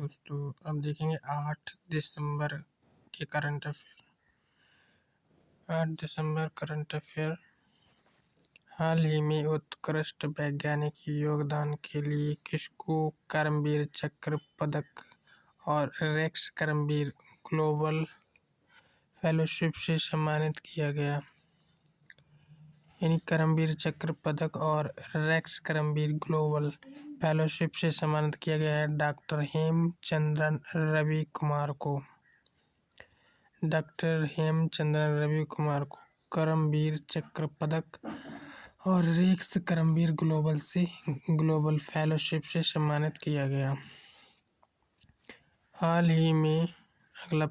दोस्तों, अब देखेंगे 8 दिसंबर के करंट अफेयर। 8 दिसंबर करंट अफेयर। हाल ही में उत्कृष्ट वैज्ञानिक योगदान के लिए किसको कर्मवीर चक्र पदक और रेक्स कर्मवीर ग्लोबल फेलोशिप से सम्मानित किया गया। यानी कर्मवीर चक्र पदक और रेक्स कर्मवीर ग्लोबल फेलोशिप से सम्मानित किया गया है डॉक्टर हेमचंद्रन रवि कुमार को। डॉक्टर हेमचंद्रन रवि कुमार को कर्मवीर चक्र पदक और रेक्स कर्मवीर ग्लोबल फेलोशिप से सम्मानित किया गया। हाल ही में अगला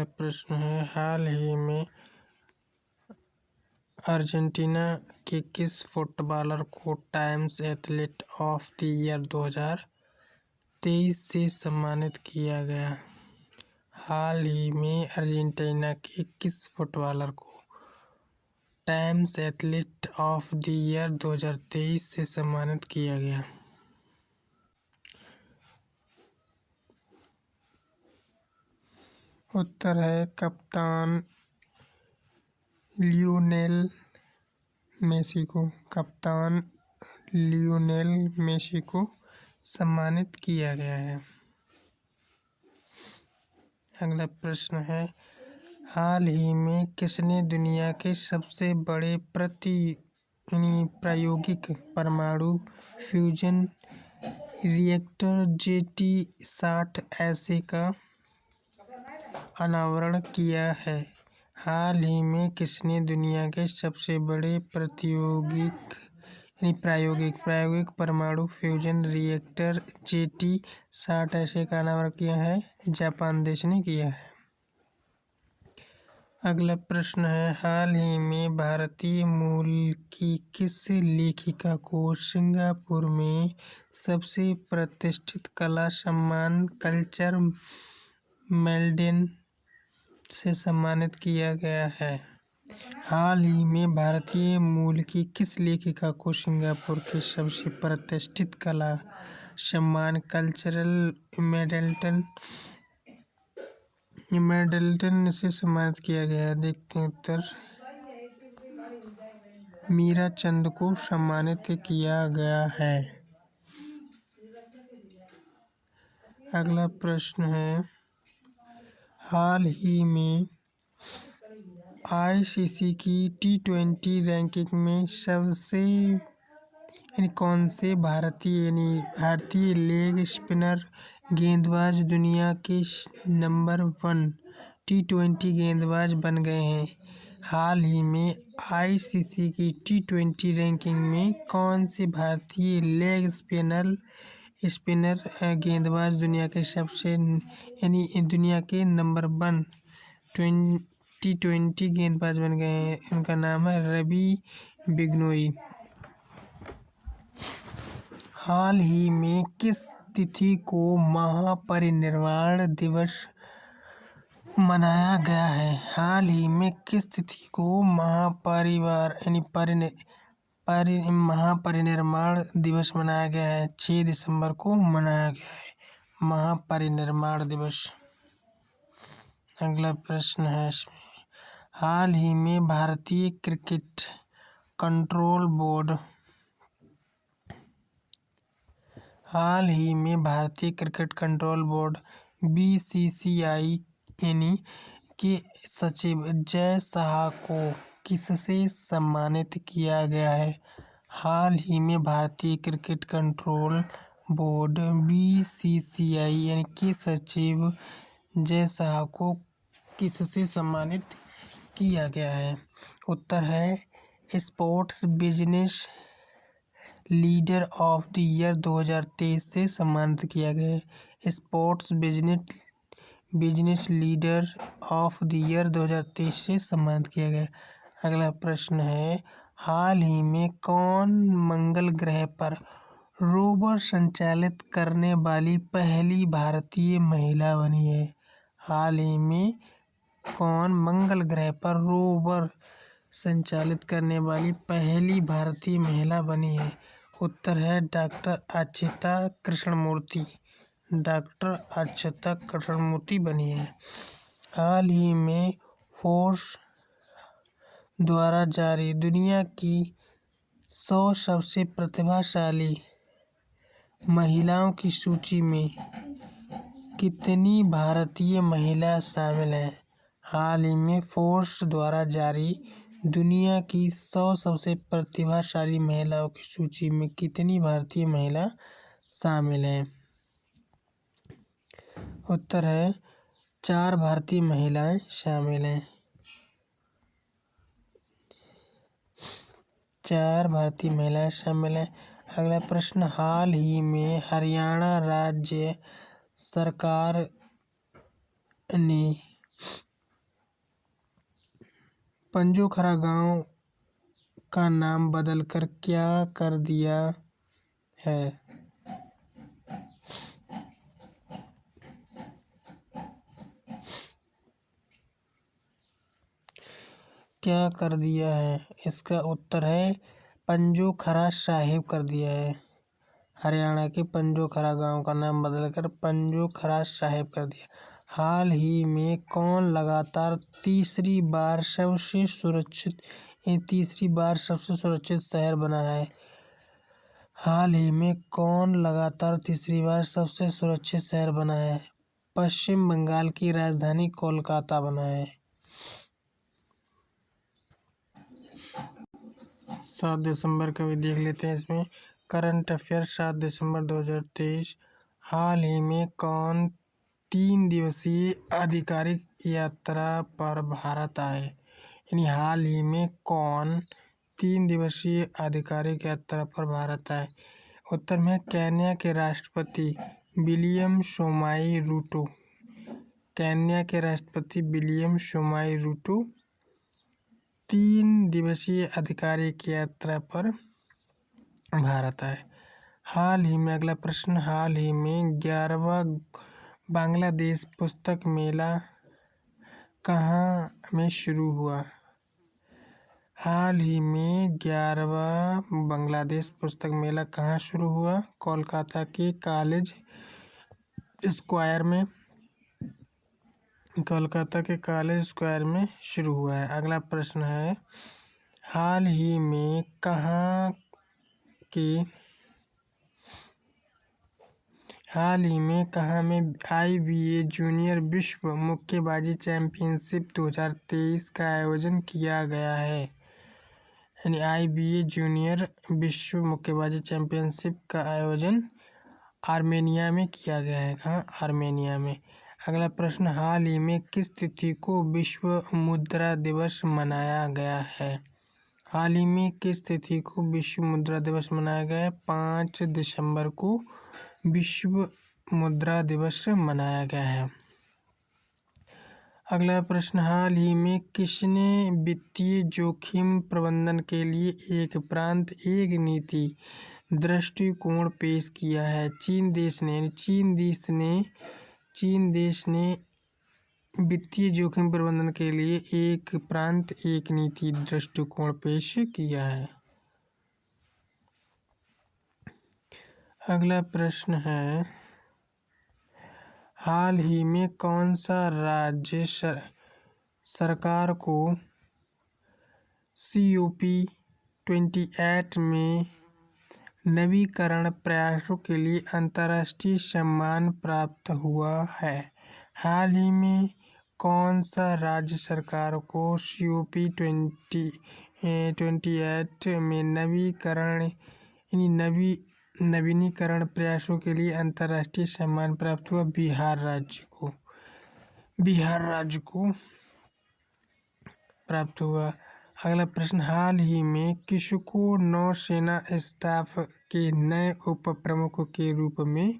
प्रश्न है, हाल ही में अर्जेंटीना के किस फुटबॉलर को times athlete of the year 2023 से सम्मानित किया गया। हाल ही में अर्जेंटीना के किस फुटबॉलर को times athlete of the year 2023 से सम्मानित किया गया। उत्तर है कप्तान लियोनेल मेसी को। कप्तान लियोनेल मेसी को सम्मानित किया गया है। अगला प्रश्न है, हाल ही में किसने दुनिया के सबसे बड़े प्रायोगिक परमाणु फ्यूजन रिएक्टर JT-60 ऐसे का अनावरण किया है। हाल ही में किसने दुनिया के सबसे बड़े प्रायोगिक परमाणु फ्यूजन रिएक्टर JT-60 ऐसे का अनावरण किया है? जापान देश ने किया है। अगला प्रश्न है, हाल ही में भारतीय मूल की किस लेखिका को सिंगापुर में सबसे प्रतिष्ठित कला सम्मान कल्चर मेडल से सम्मानित किया गया है? हाल ही में भारतीय मूल की किस लेखिका को सिंगापुर के सबसे प्रतिष्ठित कला सम्मान कल्चरल मेडल से सम्मानित किया गया? देखते हैं उत्तर। मीरा चंद को सम्मानित किया गया है। अगला प्रश्न है, हाल ही में ICC की T20 रैंकिंग में कौन से भारतीय लेग स्पिनर गेंदबाज दुनिया के नंबर 1 T20 गेंदबाज बन गए हैं? हाल ही में ICC की T20 रैंकिंग में कौन से भारतीय लेग स्पिनर गेंदबाज दुनिया के नंबर 1 T20 गेंदबाज बन गए हैं? उनका नाम है रवि बिश्नोई। हाल ही में किस तिथि को महापरिनिर्वाण दिवस मनाया गया है? हाल ही में किस तिथि को महापरिनिर्वाण दिवस मनाया गया है? 6 दिसंबर को मनाया गया है महापरिनिर्वाण दिवस। अगला प्रश्न है, हाल ही में भारतीय क्रिकेट कंट्रोल बोर्ड BCCI के सचिव जय शाह को किससे सम्मानित किया गया है? हाल ही में भारतीय क्रिकेट कंट्रोल बोर्ड BCCI के सचिव जय शाह को किससे सम्मानित किया गया है? उत्तर है sports business leader of the year 2023 से सम्मानित किया गया है। Sports business leader of the year 2023 से सम्मानित किया गया। अगला प्रश्न है, हाल ही में कौन मंगल ग्रह पर रोवर संचालित करने वाली पहली भारतीय महिला बनी है? हाल ही में कौन मंगल ग्रह पर रोवर संचालित करने वाली पहली भारतीय महिला बनी है? उत्तर है डॉक्टर अक्षता कृष्णमूर्ति। डॉक्टर अक्षता कृष्णमूर्ति बनी है। हाल ही में फोर्ब्स द्वारा जारी दुनिया की 100 सबसे प्रतिभाशाली महिलाओं की सूची में कितनी भारतीय महिला शामिल हैं? हाल ही में फोर्ब्स द्वारा जारी दुनिया की 100 सबसे प्रतिभाशाली महिलाओं की सूची में कितनी भारतीय महिला शामिल हैं? उत्तर है 4 भारतीय महिलाएं शामिल हैं। 4 भारतीय महिलाएं शामिल हैं। अगला प्रश्न, हाल ही में हरियाणा राज्य सरकार ने पंजोखरा गांव का नाम बदलकर क्या कर दिया है? क्या कर दिया है? इसका उत्तर है पंजोखरा साहिब कर दिया है। हरियाणा के पंजोखरा गांव का नाम बदलकर पंजोखरा साहिब कर दिया। हाल ही में कौन लगातार तीसरी बार सबसे सुरक्षित शहर बना है? हाल ही में कौन लगातार तीसरी बार सबसे सुरक्षित शहर बना है? पश्चिम बंगाल की राजधानी कोलकाता बना है। 7 दिसंबर का भी देख लेते हैं। इसमें करंट अफेयर 7 दिसंबर 2023। हाल ही में कौन 3 दिवसीय आधिकारिक यात्रा पर भारत आए? यानी हाल ही में कौन 3 दिवसीय आधिकारिक यात्रा पर भारत आए? उत्तर में केन्या के राष्ट्रपति विलियम सोमाई रूटो। केन्या के राष्ट्रपति विलियम सोमाई रूटो 3 दिवसीय आधिकारिक यात्रा पर भारत आए। हाल ही में अगला प्रश्न, हाल ही में 11वां बांग्लादेश पुस्तक मेला कहाँ में शुरू हुआ? हाल ही में 11वां बांग्लादेश पुस्तक मेला कहाँ शुरू हुआ? कोलकाता के कॉलेज स्क्वायर में। कोलकाता के कॉलेज स्क्वायर में शुरू हुआ है। अगला प्रश्न है, हाल ही में कहाँ में IBA जूनियर विश्व मुक्केबाजी चैंपियनशिप 2023 का आयोजन किया गया है? यानी IBA जूनियर विश्व मुक्केबाजी चैंपियनशिप का आयोजन आर्मेनिया में किया गया है। कहाँ? आर्मेनिया में। अगला प्रश्न, हाल ही में किस तिथि को विश्व मुद्रा दिवस मनाया गया है? हाल ही में किस तिथि को विश्व मुद्रा दिवस मनाया गया है? 5 दिसंबर को विश्व मुद्रा दिवस मनाया गया है। अगला प्रश्न, हाल ही में किसने वित्तीय जोखिम प्रबंधन के लिए एक प्रांत एक नीति दृष्टिकोण पेश किया है? चीन देश ने वित्तीय जोखिम प्रबंधन के लिए एक प्रांत एक नीति दृष्टिकोण पेश किया है। अगला प्रश्न है, हाल ही में कौन सा राज्य सरकार को COP28 में नवीकरण प्रयासों के लिए अंतर्राष्ट्रीय सम्मान प्राप्त हुआ है? हाल ही में कौन सा राज्य सरकार को COP28 में नवीनीकरण प्रयासों के लिए अंतर्राष्ट्रीय सम्मान प्राप्त हुआ? बिहार राज्य को प्राप्त हुआ। अगला प्रश्न, हाल ही में किसको नौसेना स्टाफ के नए उप प्रमुख के रूप में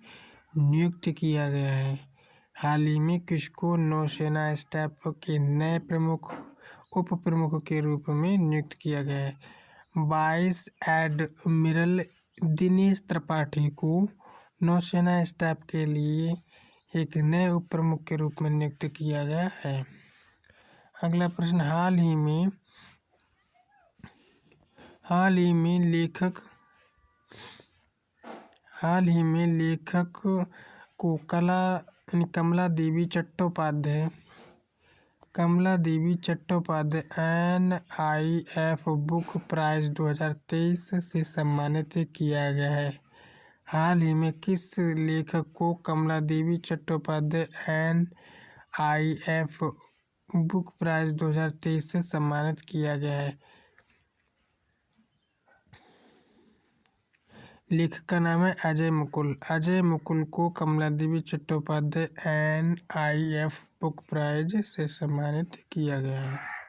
नियुक्त किया गया है? हाल ही में किसको नौसेना स्टाफ के नए उप प्रमुख के रूप में नियुक्त किया गया है? वाइस एडमिरल दिनेश त्रिपाठी को नौसेना स्टाफ के लिए एक नए उप प्रमुख के रूप में नियुक्त किया गया है। अगला प्रश्न, हाल ही में लेखक हाल ही में लेखक को कमला देवी चट्टोपाध्याय NIF बुक प्राइज 2023 से सम्मानित किया गया है। हाल ही में किस लेखक को कमला देवी चट्टोपाध्याय NIF बुक प्राइज 2023 से सम्मानित किया गया है? लेखक का नाम है अजय मुकुल। अजय मुकुल को कमला देवी चट्टोपाध्याय NIF बुक प्राइज से सम्मानित किया गया है।